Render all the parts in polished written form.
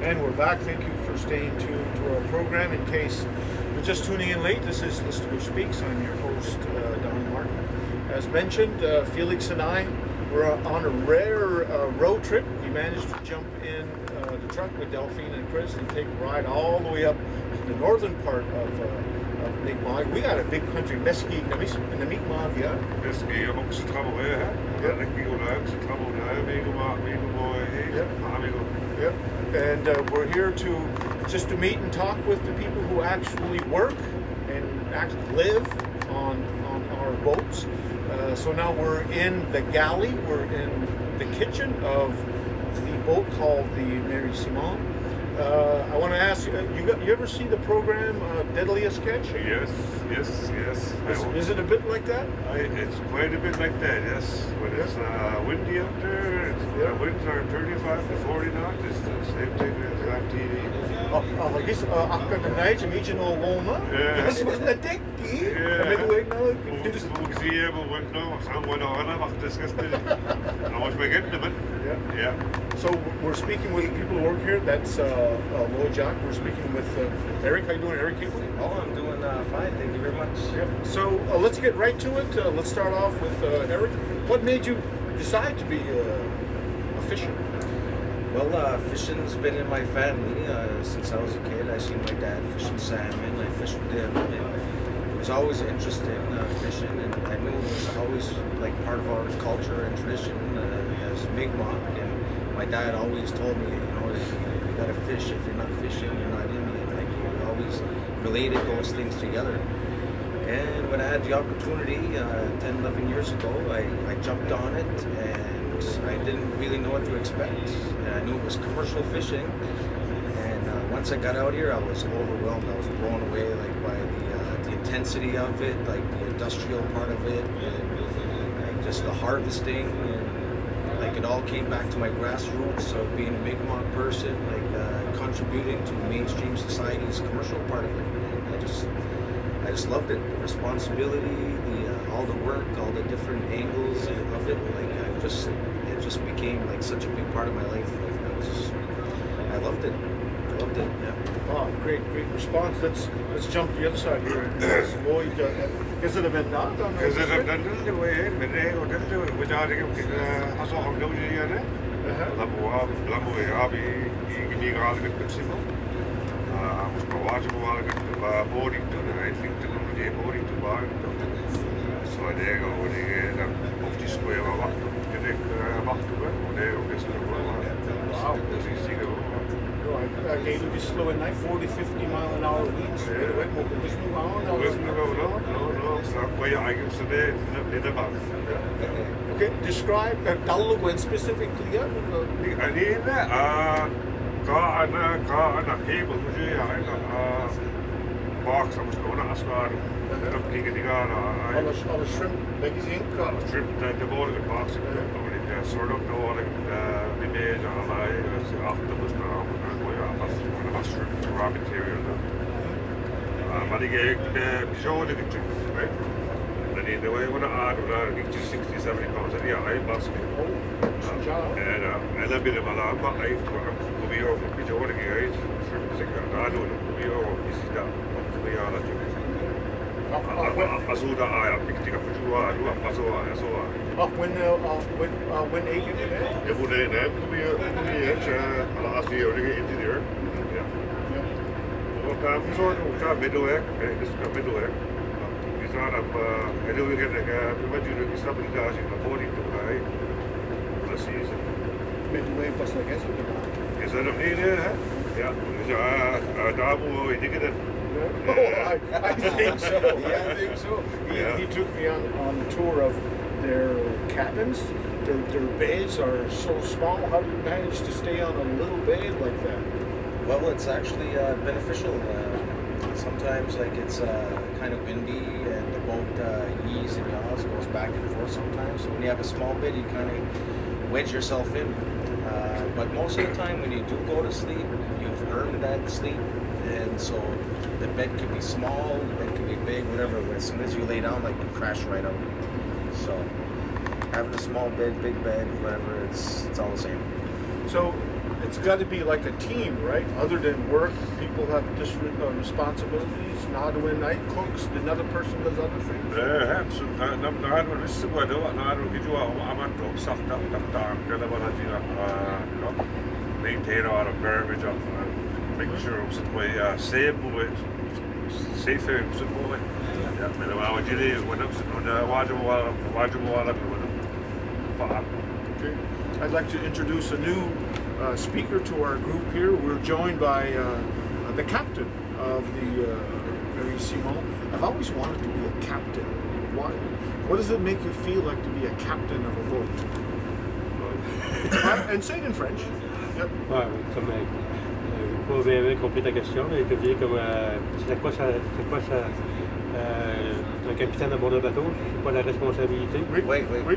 And we're back. Thank you for staying tuned to our program. In case you're just tuning in late, this is Listuguj Speaks. I'm your host, Donnie Martin. As mentioned, Felix and I were on a rare road trip. We managed to jump in the truck with Delphine and Chris and take a ride all the way up to the northern part of Mi'kmaq. We got a big country, Mesquite, in the Mi'kmaq, yeah? Mesquite, ook ze travel hè? Ja, ik wil naar ze travel naar Mi'kmaq, Yep. And we're here to just to meet and talk with the people who actually work and actually live on our boats. So now we're in the galley. We're in the kitchen of the boat called the Mary Simon. I want to ask you, you ever see the program Deadliest Catch? Yes. Is it a bit like that? It's quite a bit like that, yes. When it's windy up there, winds are 35 to 40 knots. It's the same thing as on TV. Like akka de night, een beetje no wona. Dat was een dikkie. Hoe zie je wel wind nou? Someone on a wacht is gesteld. I was forgetting a bit. Yeah. So we're speaking with the people who work here. That's Lloyd Jack. We're speaking with Eric. How you doing, Eric? Oh, I'm doing fine. Thank you very much. Yeah. So let's get right to it. Let's start off with Eric. What made you decide to be a fisher? Well, fishing's been in my family since I was a kid. I seen my dad fishing salmon. I fished with him. And I was always interested in fishing, and I knew it was always like part of our culture and tradition as Mi'kmaq. And my dad always told me, you gotta fish. If you're not fishing, you're not Indian. Like, he always related those things together. And when I had the opportunity 10, 11 years ago, I jumped on it, and I didn't really know what to expect. And I knew it was commercial fishing. And once I got out here, I was overwhelmed. I was blown away by the intensity of it, like the industrial part of it, and like just the harvesting. And like it all came back to my grassroots of being a Mi'kmaq person, like contributing to mainstream society's commercial part of it. And I just loved it. The responsibility, all the work, all the different angles of it. Like it just became like such a big part of my life. Like I loved it. Yeah. Oh, great response. Let's jump to the other side here. Lloyd, is it a bit not? Is it a bit the way? Which are the also on the other? Lamu Abi, you got a good principle. I was watching boarding to I think the boarding to bar. So there go of die square wacht en ik wacht op hem. Nee, ook is het wel. Wow, dus je ziet het. Okay, we just slow at night, 40, 50 mile an hour winds. Just move on. No. Stop where you are today in the back. Okay, describe Taluwen specifically. I need car and a cable, box. I was going to ask her. Looking at the guy. All the shrimp, like you think? Shrimp, the board of the box. Sort of know the made octopus now. I was shrimp raw material. But again, show the picture, right? And in the way when I add 60, 70 pounds, yeah, I must be. And a bit of a lamb, but I have to be over the picture. What again? Shrimp, I don't know. Be over. This is that. Azuda I picked up a when ate you did it? It would end last year into there. What sort of middle egg? This is middle egg. It's not up. I do get the stability in the body to high. Let's see. Middle egg was like is that a need? Yeah. Double, you get it. I think so. Yeah, I think so. He took me on the tour of their cabins. Their bays are so small. How do you manage to stay on a little bay like that? Well, it's actually beneficial. Sometimes, like it's kind of windy, and the boat yees and yaws, goes back and forth sometimes. So when you have a small bit, you kind of wedge yourself in. But most of the time, when you do go to sleep, you've earned that sleep, and so the bed could be small, the bed could be big, whatever. But as soon as you lay down, like you crash right out. So having a small bed, big bed, whatever, it's all the same. So it's got to be like a team, right? Other than work, people have different responsibilities. Nadu night cooks, another person does other things. So Nadu Listuguj do Nadu gidu amato sakta tapta kada bana maintain all the verbiage of making sure it's way safe boy safe boy. Yeah, men wa jili when Okay. I'd like to introduce a new speaker to our group here. We're joined by the captain of the Simon. I've always wanted to be a captain. What does it make you feel like to be a captain of a boat? And say it in French. Yep. Ouais, comme pas bien compris ta question, mais c'est quoi ça un capitaine à bord de bateau, c'est pas la responsabilité. Oui.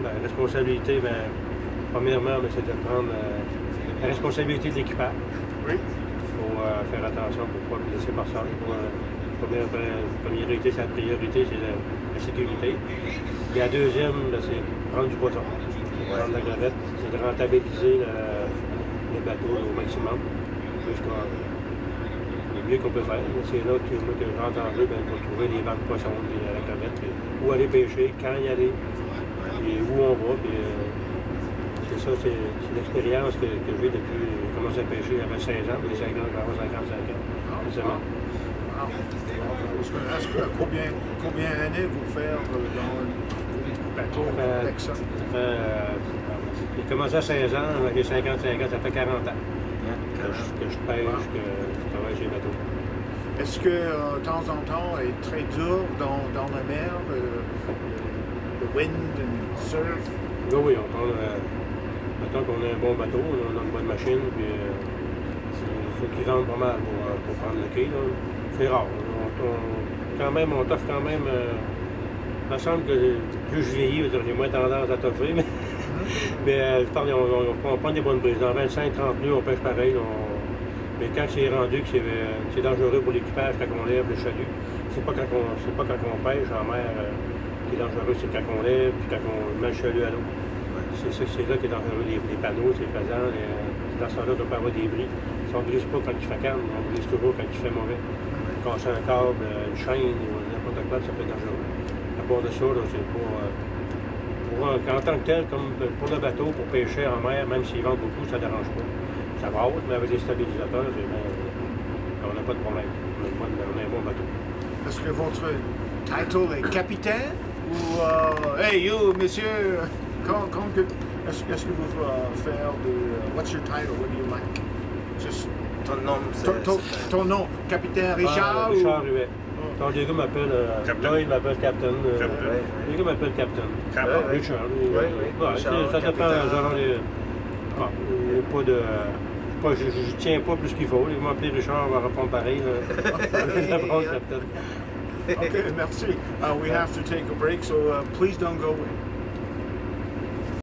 La responsabilité, premièrement, c'est de prendre la responsabilité de l'équipage. Oui. Il faut faire attention pour ne pas laisser personne. La priorité, c'est la sécurité. Et la deuxième, c'est prendre du poisson. Prendre la gravette, c'est de rentabiliser le bateau au maximum. Le mieux qu'on peut faire. C'est là que j'ai entendu pour trouver des bancs de poissons à la gravette. Où aller pêcher, quand y aller, et où on va. C'est ça, c'est l'expérience que j'ai depuis que j'ai commencé à pêcher. J'avais 16 ans, puis 5 ans, j'avais 55 ans. Récemment. Wow. I was going to ask combien d'années vous faire dans un bateau avec ça? J'ai commencé à 16 ans, j'ai 55 ans, ça fait 40 ans que je pêche, que je travaille chez les bateaux. Est-ce que de temps en temps est très dur dans la mer, le wind and surf? Oui, on parle. Mettons qu'on a un bon bateau, on a une bonne machine, puis il faut qu'il rentre pas mal pour prendre le quai. C'est rare. On t'offre quand même. Il me semble que plus je vieillis, j'ai moins tendance à t'offrir, mais on prend des bonnes brises. Dans 25-30 nœuds, on pêche pareil. Mais quand c'est rendu que c'est dangereux pour l'équipage, quand on lève le chalut, c'est pas quand on pêche en mer qui est dangereux, c'est quand on lève, puis quand on met le chalut à l'eau. C'est là qui est dangereux, les panneaux, c'est pesant. Dans ce temps-là, on peut avoir des bris. Si on ne brise pas quand il fait calme, on brise toujours quand il fait mauvais. Casser un câble, une chaîne ou n'importe quoi, ça peut être dangereux. À part de ça, c'est en tant que tel, comme pour le bateau, pour pêcher en mer, même s'il vente beaucoup, ça ne dérange pas. Ça va haute, mais avec des stabilisateurs, on n'a pas de problème. On a un bon bateau. Est-ce que votre title est capitaine ou hey you, monsieur? Est-ce que vous faire de what's your title? What do you like? Just Ton nom, ton nom, capitaine Richard? Richard Huet. Donc les gars m'appellent là, ils m'appellent Captain. Les gars m'appellent Captain. Richard. Ça dépend pas de. Je tiens pas plus qu'il faut. Ils vont m'appeler Richard, on va répondre pareil. Okay, merci. We have to take a break, so please don't go away.